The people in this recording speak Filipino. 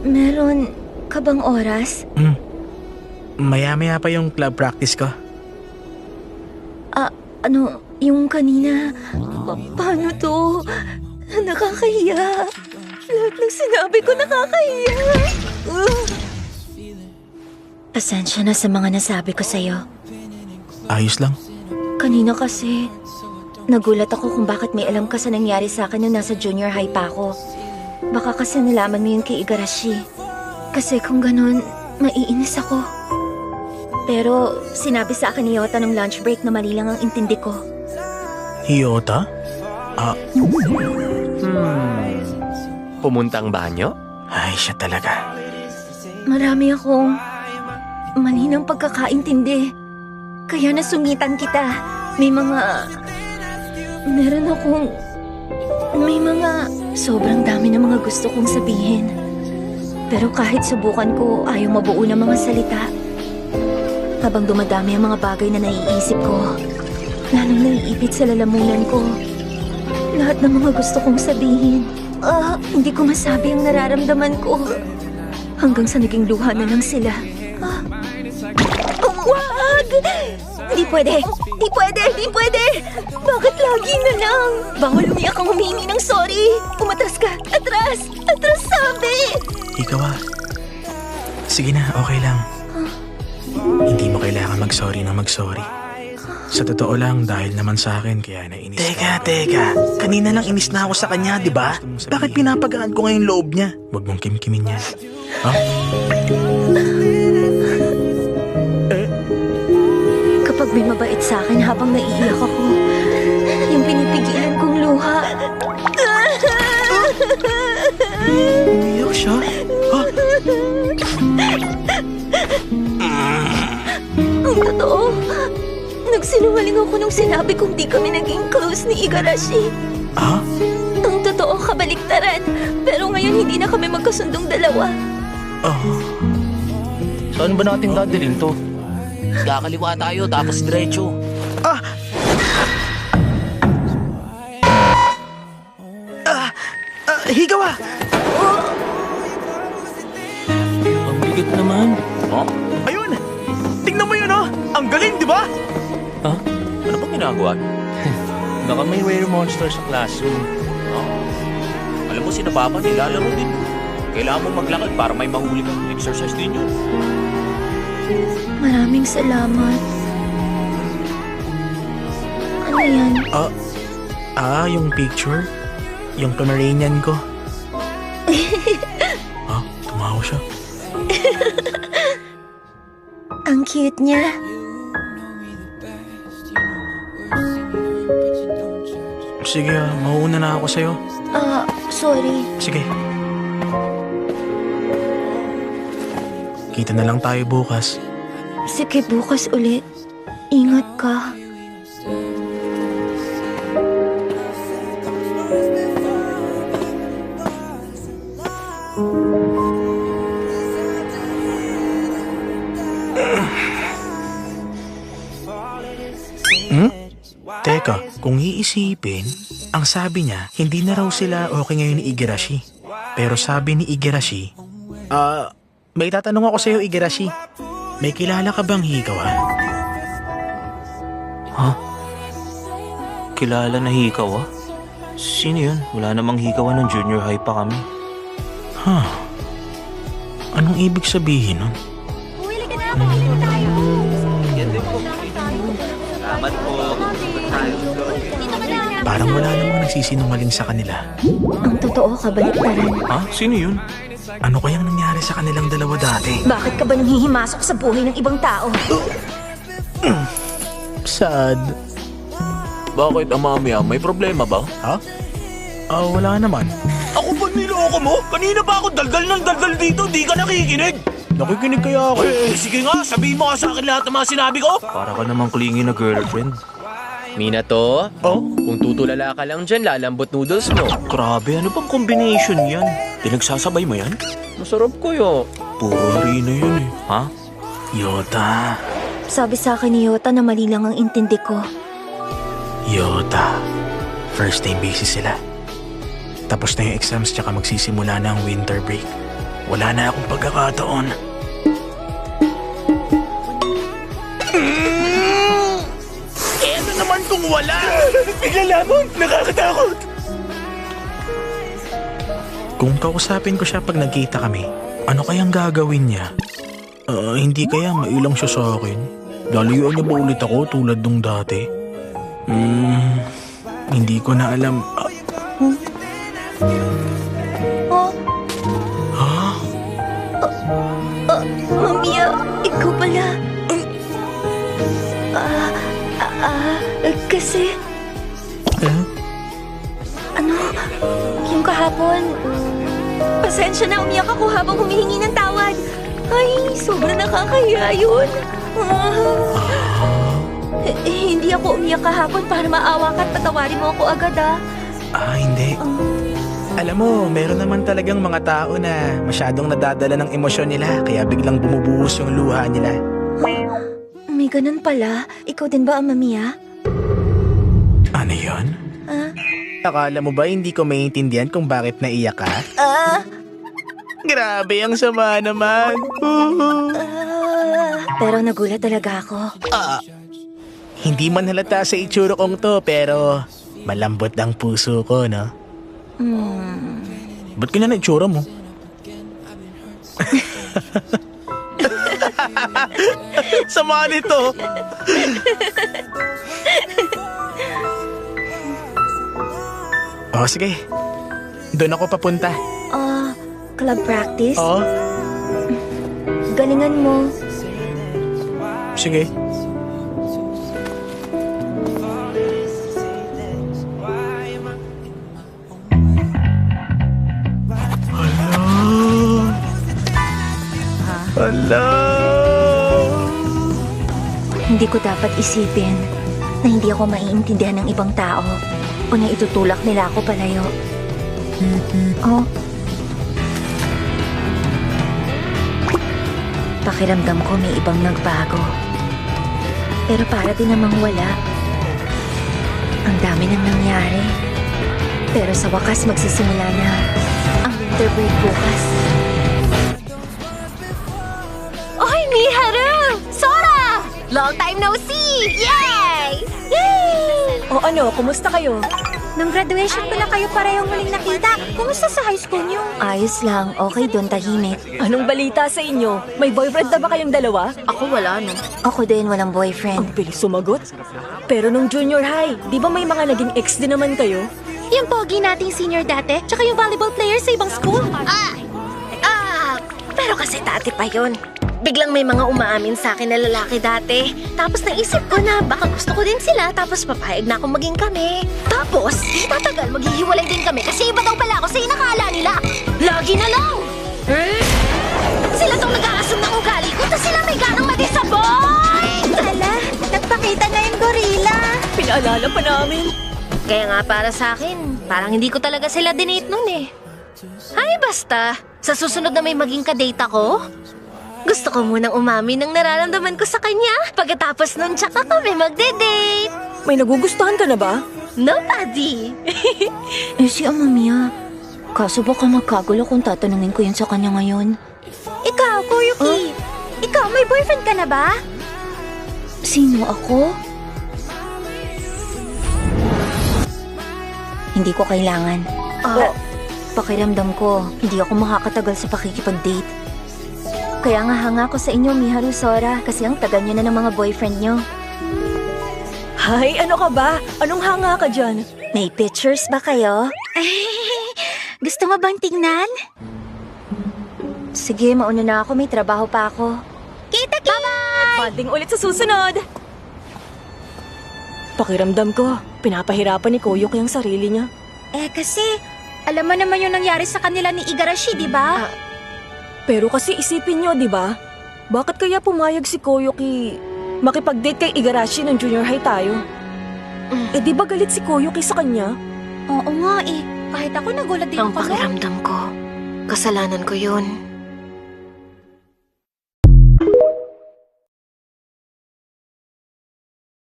Meron ka bang oras? Maya-maya pa yung club practice ko. Yung kanina, paano to? Nakakahiya. Lahat ng sinabi ko nakakahiya. Pasensya na sa mga nasabi ko sa'yo. Ayos lang. Kanina kasi, nagulat ako kung bakit may alam ka sa nangyari sa akin nung nasa junior high pa ako. Baka kasi nalaman mo yun kay Igarashi. Kasi kung ganun, maiinis ako. Pero sinabi sa akin ni Yota nung lunch break na mali lang ang intindi ko. Hiyota? Pumuntang banyo? Ay, siya talaga. Marami akong mali ng pagkakaintindi. Kaya nasungitan kita. May sobrang dami na mga gusto kong sabihin. Pero kahit subukan ko, ayaw mabuo ng mga salita. Habang dumadami ang mga bagay na naiisip ko, lalong naiipit sa lalamunan ko. Lahat ng mga gusto kong sabihin. Hindi ko masabi ang nararamdaman ko. Hanggang sa naging luha na lang sila. Wag! Di pwede! Di pwede! Di pwede! Bakit lagi na lang? Bawal umiyak kang humingi ng sorry! Umatras ka! Atras! Atras sabi! Ikaw sige na, okay lang. Hindi mo kailangan mag-sorry na mag-sorry. Sa totoo lang, dahil naman sa akin, kaya nainis ka. Teka. Kanina lang inis na ako sa kanya, di ba? Bakit pinapagaan ko ngayon loob niya? Huwag mong kimkimin yan. Kapag may mabait sa akin habang naiiyak ako, yung pinipigilan kong luha. Umiyak siya? Ang totoo, nagsinungaling ako nung sinabi kong di kami naging close ni Igarashi. Ang totoo, kabaliktaran. Pero ngayon hindi na kami magkasundong dalawa. Saan ba natin dadalhin to? Kakaliwa tayo, tapos diretso. Higawa! Ang bigat naman. Ayun! Tingnan mo yun, Ang galing, di ba? Ano bang ginagawa? Baka may rare monster sa classroom. Alam mo, sina Papa nilalaro din. Kailangan mo maglakad para may mahuli kang exercise din yun. Maraming salamat. Ano yan? Yung picture? Yung Pomeranian ko? Tumawa siya. Ang cute niya. Sige, mauuna na ako sa'yo. Sorry. Sige. Kita na lang tayo bukas. Sige, bukas ulit. Ingat ka. Teka, kung iisipin, ang sabi niya, hindi na raw sila okay ngayon ni Igarashi. Pero sabi ni Igarashi, may tatanong ako sa'yo, Igarashi. May kilala ka bang Higawa? Kilala na Hikawa? Sino yun? Wala namang Hikawa ng junior high pa kami. Anong ibig sabihin nun? Salamat po. Parang wala namang nagsisinungaling sa kanila. Ang totoo, kabaliktaran. Sino yun? Ano kayang nangyari sa kanilang dalawa dati? Bakit ka ba nanghihimasok sa buhay ng ibang tao? Sad. Bakit, Amamiya? May problema ba? Wala naman. Ako ba niloko mo? Kanina pa ako daldal dito, di ka nakikinig. Nakikinig kaya ako. Sige nga, sabihin mo nga sa akin lahat ng mga sinabi ko. Para ka namang clingy na girlfriend. Minato, kung tutulala ka lang dyan, lalambot noodles mo. Grabe, ano bang combination yan? Pinagsasabay mo yan? Masarap ko yo. Puro harina yun eh. Yota. Sabi sa akin ni Yota na mali lang ang intindi ko. Yota. First name basis sila. Tapos na yung exams tsaka magsisimula na ang winter break. Wala na akong pagkakataon. Ano naman kung wala? Bigla lamang, nakakatakot. Kung kausapin ko siya pag nagkita kami, ano kayang gagawin niya? Hindi kaya mailang siya sa akin? Lalayuan niya ba ulit ako tulad nung dati? Hindi ko na alam. Mamiya, ikaw pala. Kasi... Ano? Yung kahapon... Pasensya na, umiyak ako habang humihingi ng tawad. Ay, sobrang nakakahiya yun. Hindi ako umiyak kahapon para maawa ka at patawarin mo ako agad, Hindi. Alam mo, meron naman talagang mga tao na masyadong nadadala ng emosyon nila kaya biglang bumubuhos yung luha nila. May ganun pala. Ikaw din ba ang mamiya? Ano yun? Akala mo ba hindi ko maintindihan kung bakit naiyak ka? Grabe, ang sama naman. Pero nagulat talaga ako. Hindi man halata sa itsura kong to, pero malambot ang puso ko, no? Ba't ganyan na itsura mo? Sama nito. Sige. Doon ako papunta. Club practice? Oo. Galingan mo. Sige. Hala! Hindi ko dapat isipin na hindi ako maiintindihan ng ibang tao o na itutulak nila ako palayo. Pakiramdam ko may ibang nagbago. Pero para din namang wala. Ang dami nang nangyari. Pero sa wakas magsisimula na ang winter break bukas. Oy, Miharu! Sora! Long time no see! Yay! Yay! O ano, kumusta kayo? Nung graduation ko na kayo parehong muling nakita. Kumusta sa high school niyo? Ayos lang, okay doon, tahimik. Anong balita sa inyo? May boyfriend na ba kayong dalawa? Ako wala, no? Ako din, walang boyfriend. Ang bilis sumagot. Pero nung junior high, di ba may mga naging ex din naman kayo? Yung pogi nating senior dati, tsaka yung volleyball player sa ibang school. Pero kasi dati pa yun. Biglang may mga umaamin sa akin na lalaki dati. Tapos naisip ko na baka gusto ko din sila tapos papayag na akong maging kami. Tapos, tatagal maghihiwalay din kami kasi iba daw pala ako sa inakala nila. Lagi na lang! Sila tong nag-aasum ng ugali ko tapos sila may ganang ma-disappoint! Hala, nagpakita na yung gorilla. Pinaalala pa namin. Kaya nga para sa akin, parang hindi ko talaga sila dinate nun eh. Ay basta, sa susunod na may maging kadate ako, gusto ko munang umamin ng nararamdaman ko sa kanya. Pagkatapos nun, tsaka kami magde-date. May nagugustuhan ka na ba? Nobody. Si Amamiya, kaso baka magkagulo kung tatanungin ko yun sa kanya ngayon. Ikaw, Koyuki. Ikaw, may boyfriend ka na ba? Sino ako? Hindi ko kailangan. Pakiramdam ko, hindi ako makakatagal sa pakikipag-date. Kaya nga hanga ko sa inyo, Miharu Sora, kasi ang tagal nyo na ng mga boyfriend nyo. Hay, ano ka ba? Anong hanga ka dyan? May pictures ba kayo? Gusto mo bang tingnan? Sige, mauna na ako. May trabaho pa ako. Kita-kita! Bye-bye! Banding ulit sa susunod! Pakiramdam ko, pinapahirapan ni Koyuki ang sarili niya. Kasi, alam mo naman yung nangyari sa kanila ni Igarashi, di ba? Pero kasi isipin nyo, di ba? Bakit kaya pumayag si Koyuki makipag-date kay Igarashi ng junior high tayo? Di ba galit si Koyuki sa kanya? Oo nga eh. Kahit ako nagulat din Ang ako. pakiramdam ko, kasalanan ko yun.